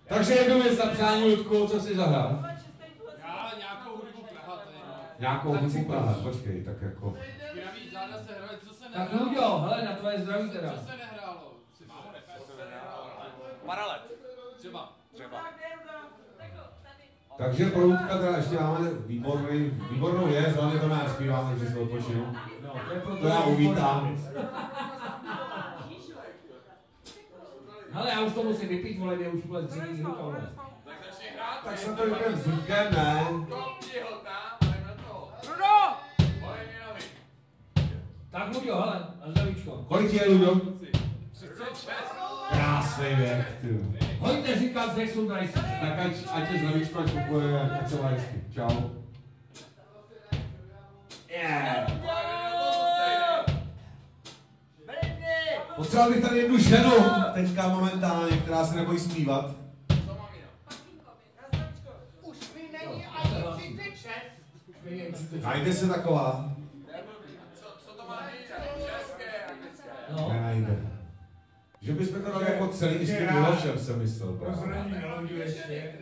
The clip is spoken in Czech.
Takže jednou věc na přání, Ludku, co si zahrál? Já nějakou hudbu Praha. Nějakou hudbu Praha, počkej, tak jako... Zdraví, záda se hraje, co se nehrálo? Tak Luďo, hele, na tvoje zdraví teda. Co se nehrálo? Paralet. Třeba. Takže pro Ludka teda ještě máme výbornou věc, hlavně to nás zpívá, takže se odpočinu. No, to já uvítám. Hele, já už to musím vypít, vole, mě už vůbec dříví ruka, vole. Tak začni hrát. Tak se to jdem s Ludkem, ne? Kopni ho tam, jdem na to. Bruno! Bolej mě nohy. Tak Luďo, hele, na zdravíčko. Kolik je, Luďo? 36. Krásný věk, ty. Hojte říkat, že jsou tady. Tak ať je zdravíčko, ať kupuje, ať se má hezky. Čau. Yeah. Potřeboval bych tady jednu ženu, teďka momentálně, která se nebojí zpívat. Už mi není ani 36. Najde se taková. Co to má být? České, anglické. No. Nenajde. Že bychom to dali jako celý s tím Milošem, jsem myslel. Rozhodně nelodí ještě.